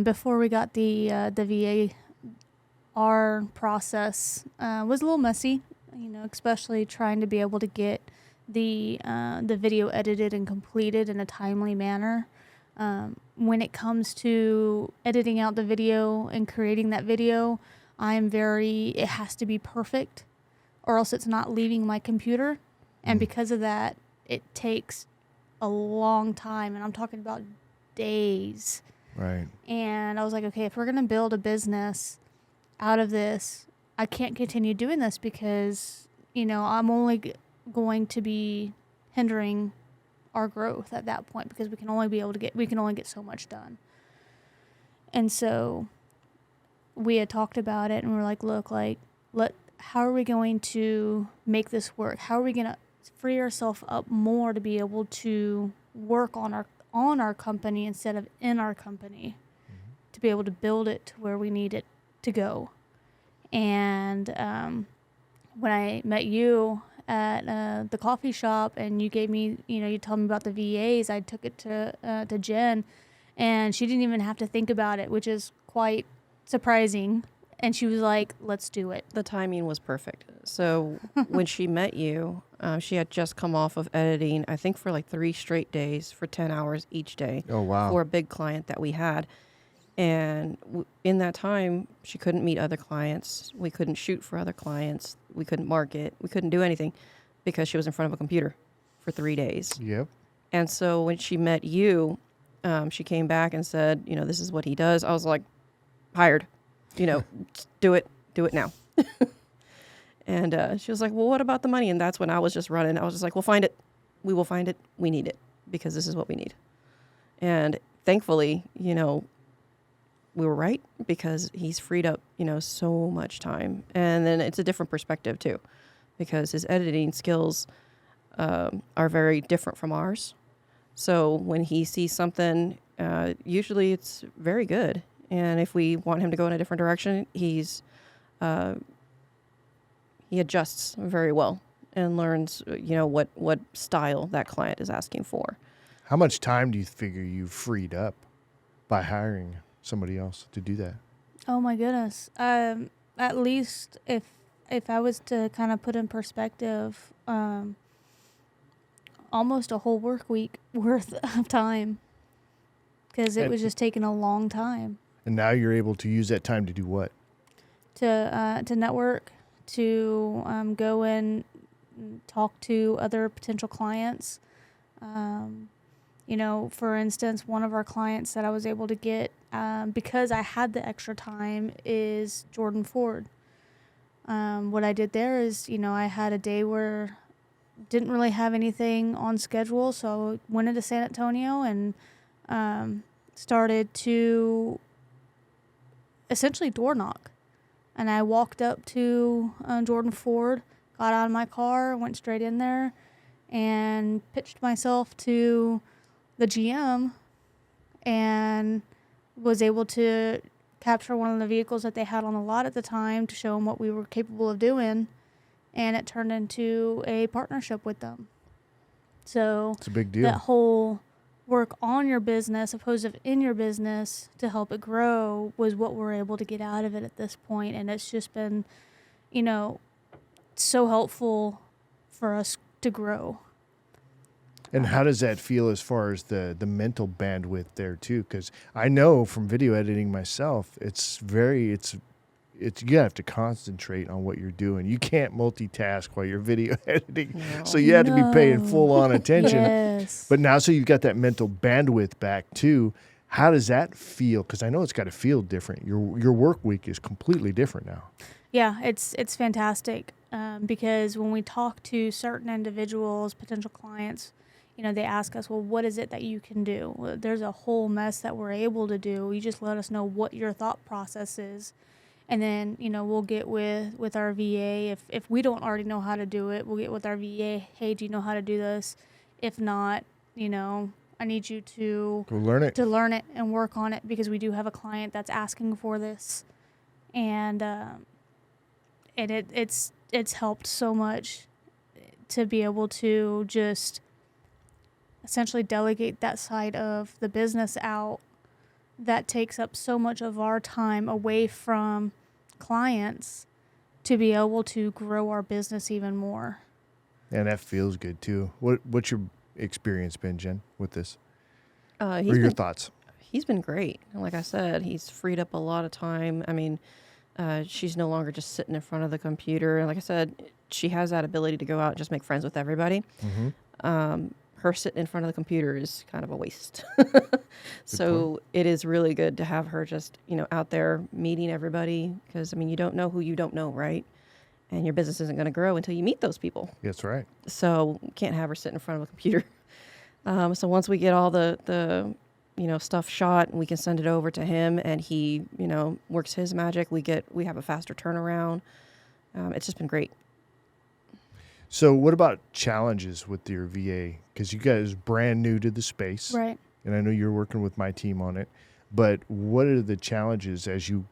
Before we got the VA, our process was a little messy, especially trying to be able to get the video edited and completed in a timely manner. When it comes to editing out the video and creating that video, it has to be perfect or else it's not leaving my computer. And because of that, it takes a long time, and I'm talking about days. Right. And I was like, okay, if we're going to build a business out of this, I can't continue doing this because, I'm only going to be hindering our growth at that point because we can only get so much done. And so we had talked about it and we're like, look, how are we going to make this work? How are we going to free ourselves up more to be able to work on our company instead of in our company, to be able to build it to where we need it to go. And when I met you at the coffee shop and you gave me, you told me about the VAs, I took it to Jen, and she didn't even have to think about it, which is quite surprising. And she was like, let's do it. The timing was perfect. So when she met you, she had just come off of editing, I think for like 3 straight days for 10 hours each day. Oh, wow. For a big client that we had. And in that time, she couldn't meet other clients. We couldn't shoot for other clients. We couldn't market. We couldn't do anything because she was in front of a computer for 3 days. Yep. And so when she met you, she came back and said, this is what he does. I was like, hired. Do it now. And she was like, well, what about the money? And that's when I was just running. I was just like, we'll find it. We will find it. We need it because this is what we need. And thankfully, we were right because he's freed up, so much time. And then it's a different perspective too, because his editing skills are very different from ours. So when he sees something, usually it's very good. And if we want him to go in a different direction, he adjusts very well and learns, what style that client is asking for. How much time do you figure you freed up by hiring somebody else to do that? Oh my goodness. At least if I was to kind of put in perspective, almost a whole work week worth of time, because it was just taking a long time. And now you're able to use that time to do what? To network, to go and talk to other potential clients. For instance, one of our clients that I was able to get, because I had the extra time, is Jordan Ford. What I did there is, I had a day where didn't really have anything on schedule, so I went into San Antonio and started to essentially door knock. And I walked up to Jordan Ford, got out of my car, went straight in there, and pitched myself to the GM and was able to capture one of the vehicles that they had on the lot at the time to show them what we were capable of doing. And it turned into a partnership with them. So it's a big deal. That whole work on your business opposed to in your business to help it grow was what we're able to get out of it at this point. And it's just been, so helpful for us to grow. And how does that feel as far as the mental bandwidth there too? Because I know from video editing myself, it's you have to concentrate on what you're doing. You can't multitask while you're video editing. No. So you have to be paying full on attention. Yes. But now, so you've got that mental bandwidth back too. How does that feel? Because I know it's got to feel different. Your work week is completely different now. Yeah, it's fantastic because when we talk to certain individuals, potential clients, they ask us, well, what is it that you can do? Well, there's a whole mess that we're able to do. You just let us know what your thought process is. And then, we'll get with our VA. If we don't already know how to do it, we'll get with our VA. Hey, do you know how to do this? If not, I need you to learn it and work on it, because we do have a client that's asking for this. And it's helped so much to be able to just essentially delegate that side of the business out that takes up so much of our time away from clients to be able to grow our business even more. And that feels good too. What's your experience been, Jen, with this? Or He's your been thoughts? he's been great. And like I said, he's freed up a lot of time. I mean, she's no longer just sitting in front of the computer. And like I said, she has that ability to go out and just make friends with everybody. Mm-hmm. Her sitting in front of the computer is kind of a waste. So it is really good to have her just, out there meeting everybody, because, I mean, you don't know who you don't know, right? And your business isn't going to grow until you meet those people. That's right. So you can't have her sit in front of a computer. So once we get all the stuff shot, we can send it over to him, and he, works his magic. We have a faster turnaround. It's just been great. So what about challenges with your VA? Because you guys are brand new to the space. Right. And I know you're working with my team on it. But what are the challenges as you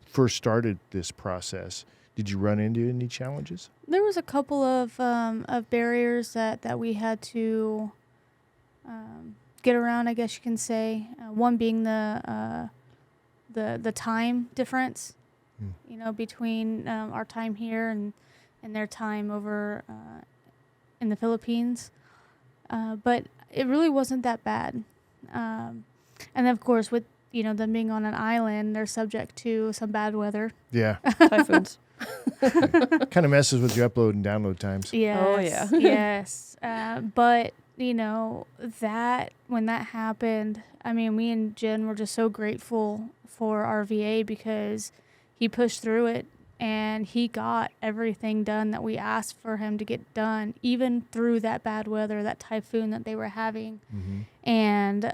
first started this process? Did you run into any challenges? There was a couple of barriers that we had to get around, I guess you can say. One being the time difference, between our time here and their time over in the Philippines. But it really wasn't that bad. And then, of course, with them being on an island, they're subject to some bad weather. Yeah. Typhoons. Kind of messes with your upload and download times. Yes. Oh, yeah. Yes. But, that when that happened, I mean, me and Jen were just so grateful for our VA because he pushed through it and he got everything done that we asked for him to get done, even through that bad weather, that typhoon that they were having. Mm-hmm. And,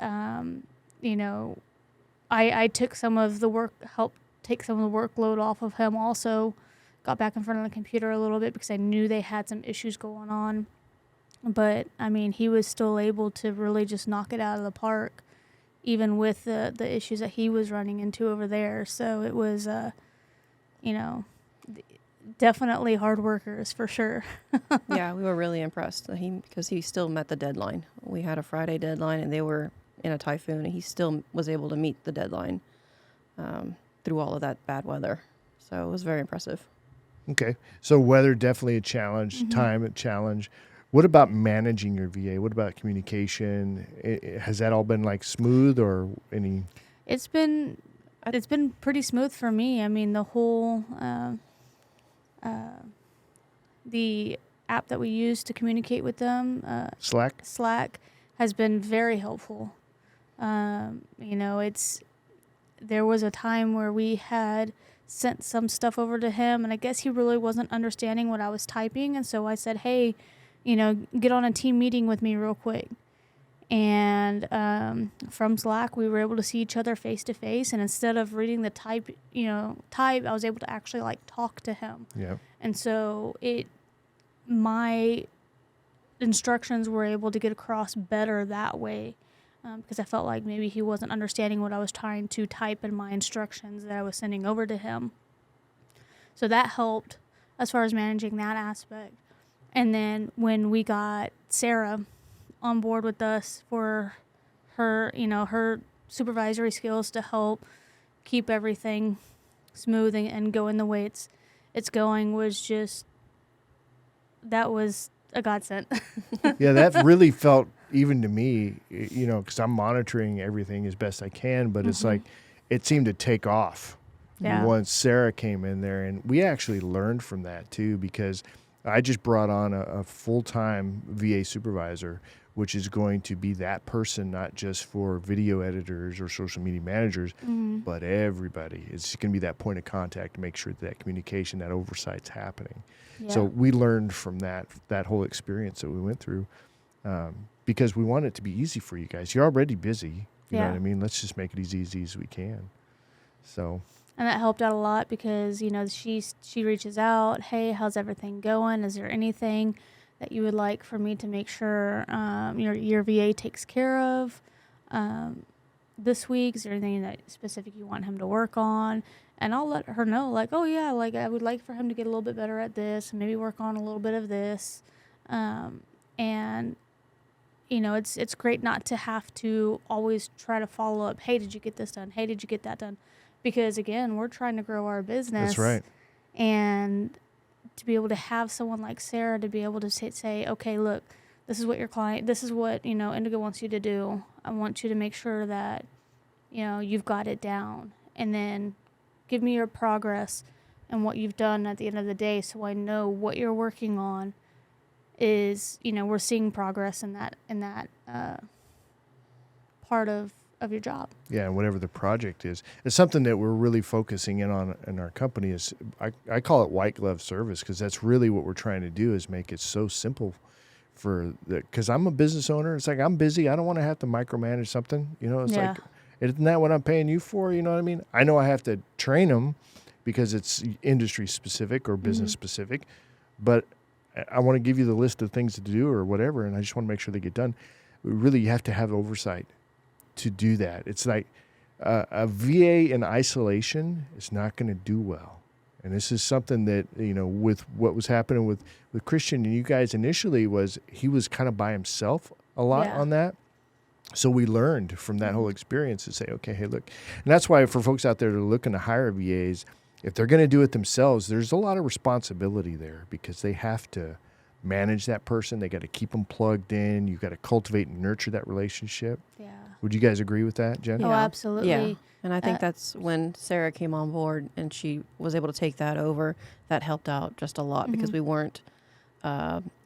I took some of the helped take some of the workload off of him also. Got back in front of the computer a little bit because I knew they had some issues going on. But, I mean, he was still able to really just knock it out of the park, even with the issues that he was running into over there. So it was, definitely hard workers for sure. Yeah, we were really impressed because he still met the deadline. We had a Friday deadline, and they were in a typhoon, and he still was able to meet the deadline through all of that bad weather. So it was very impressive. Okay. So weather definitely a challenge, Mm-hmm. time a challenge. What about managing your VA? What about communication? Has that all been like smooth or any? It's been pretty smooth for me. I mean, the whole the app that we use to communicate with them, Slack? has been very helpful. There was a time where we had sent some stuff over to him, and I guess he really wasn't understanding what I was typing, and so I said, hey, get on a team meeting with me real quick. And from Slack, we were able to see each other face to face, and instead of reading the type, I was able to actually talk to him. Yeah. And so my instructions were able to get across better that way, because I felt like maybe he wasn't understanding what I was trying to type in my instructions that I was sending over to him. So that helped as far as managing that aspect. And then when we got Sarah on board with us for her, her supervisory skills to help keep everything smooth and going the way it's going, that was a godsend. Yeah, that really felt, even to me, because I'm monitoring everything as best I can, but it's like it seemed to take off once Sarah came in there. And we actually learned from that too, because I just brought on a full-time VA supervisor, which is going to be that person, not just for video editors or social media managers, but everybody. It's going to be that point of contact to make sure that communication, that oversight's happening. Yeah. So we learned from that whole experience that we went through, because we want it to be easy for you guys. You're already busy. You know what I mean? Let's just make it as easy as we can. So. And that helped out a lot because, she reaches out, hey, how's everything going? Is there anything that you would like for me to make sure your VA takes care of this week? Is there anything that specific you want him to work on? And I'll let her know, oh yeah, I would like for him to get a little bit better at this and maybe work on a little bit of this. And, it's great not to have to always try to follow up. Hey, did you get this done? Hey, did you get that done? Because again, we're trying to grow our business. That's right. And to be able to have someone like Sarah to be able to say, okay, look, this is what your client, this is what, Indigo wants you to do. I want you to make sure that, you've got it down. And then give me your progress and what you've done at the end of the day, so I know what you're working on is, we're seeing progress in that part of your job. Yeah, and whatever the project is. It's something that we're really focusing in on in our company is, I call it white glove service, because that's really what we're trying to do, is make it so simple because I'm a business owner. It's like, I'm busy. I don't want to have to micromanage something. It's like, isn't that what I'm paying you for? You know what I mean? I know I have to train them because it's industry specific or business specific, but I want to give you the list of things to do or whatever, and I just want to make sure they get done. Really, you have to have oversight to do that. It's like a VA in isolation is not going to do well. And this is something that, with what was happening with Christian and you guys initially, was he was kind of by himself a lot on that. So we learned from that whole experience to say, okay, hey, look. And that's why for folks out there that are looking to hire VAs, if they're going to do it themselves, there's a lot of responsibility there, because they have to manage that person. They got to keep them plugged in. You got to cultivate and nurture that relationship. Yeah. Would you guys agree with that, Jen? Oh, absolutely. Yeah. And I think that's when Sarah came on board and she was able to take that over. That helped out just a lot, because we weren't,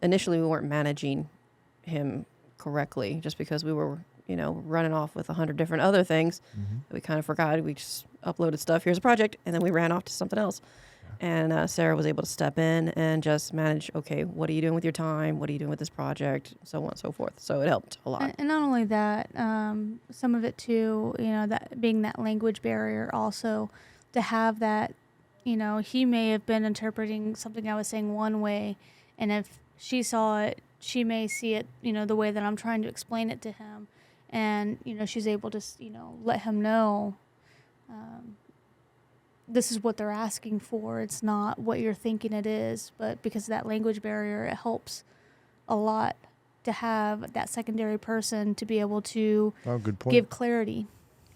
initially we weren't managing him correctly, just because we were, running off with 100 different other things that we kind of forgot. We just uploaded stuff. Here's a project. And then we ran off to something else. And Sarah was able to step in and just manage, okay, what are you doing with your time? What are you doing with this project? So on and so forth. So it helped a lot. And not only that, some of it too, that being that language barrier also, to have that, he may have been interpreting something I was saying one way, and if she saw it, she may see it, the way that I'm trying to explain it to him. And, she's able to, let him know, this is what they're asking for. It's not what you're thinking it is. But because of that language barrier, it helps a lot to have that secondary person to be able to good point. give clarity.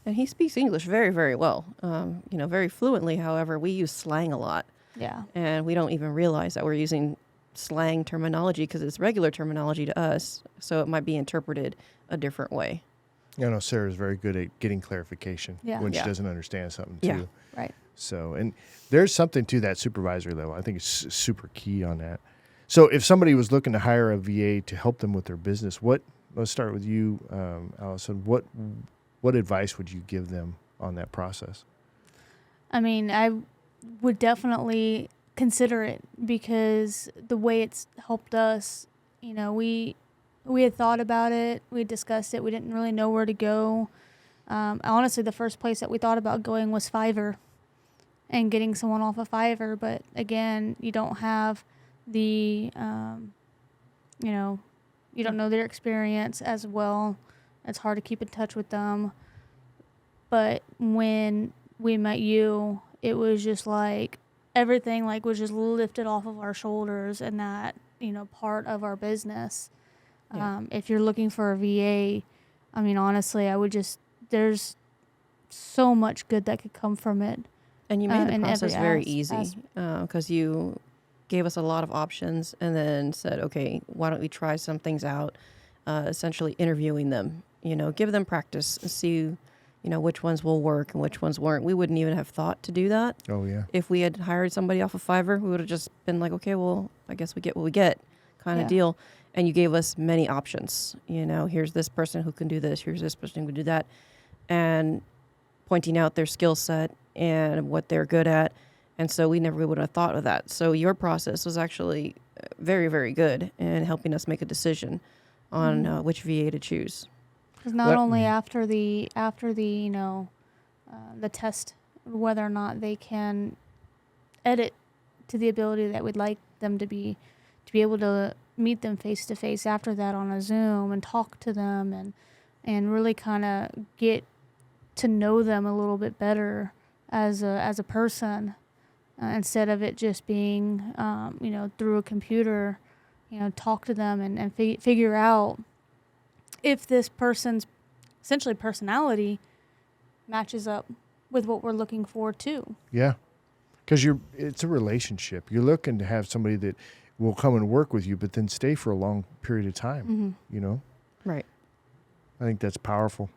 And he speaks English very, very well, very fluently. However, we use slang a lot. Yeah. And we don't even realize that we're using slang terminology, because it's regular terminology to us. So it might be interpreted a different way. Sarah's very good at getting clarification when she doesn't understand something too. Yeah. Right. So, and there's something to that supervisory level. I think it's super key on that. So if somebody was looking to hire a VA to help them with their business, let's start with you, Allison. What advice would you give them on that process? I mean, I would definitely consider it, because the way it's helped us, we had thought about it, we discussed it, we didn't really know where to go. Honestly, the first place that we thought about going was Fiverr and getting someone off of Fiverr. But again, you don't have the, you don't know their experience as well. It's hard to keep in touch with them. But when we met you, it was just like everything was just lifted off of our shoulders, and that, part of our business. Yeah. If you're looking for a VA, I mean, honestly, there's so much good that could come from it. And you made the in process every very easy, because you gave us a lot of options and then said, okay, why don't we try some things out, essentially interviewing them, give them practice and see, which ones will work and which ones weren't. We wouldn't even have thought to do that. Oh, yeah. If we had hired somebody off of Fiverr, we would have just been like, okay, well, I guess we get what we get kind of deal. And you gave us many options. Here's this person who can do this. Here's this person who can do that. And pointing out their skill set and what they're good at. And so we never would have thought of that. So your process was actually very, very good in helping us make a decision on which VA to choose. Because not only after the the test, whether or not they can edit to the ability that we'd like them to be able to meet them face to face after that on a Zoom and talk to them and really kind of get to know them a little bit better as a person, instead of it just being through a computer. Talk to them and figure out if this person's essentially personality matches up with what we're looking for too. Yeah. Because it's a relationship. You're looking to have somebody that will come and work with you, but then stay for a long period of time, Mm-hmm. you know? Right. I think that's powerful.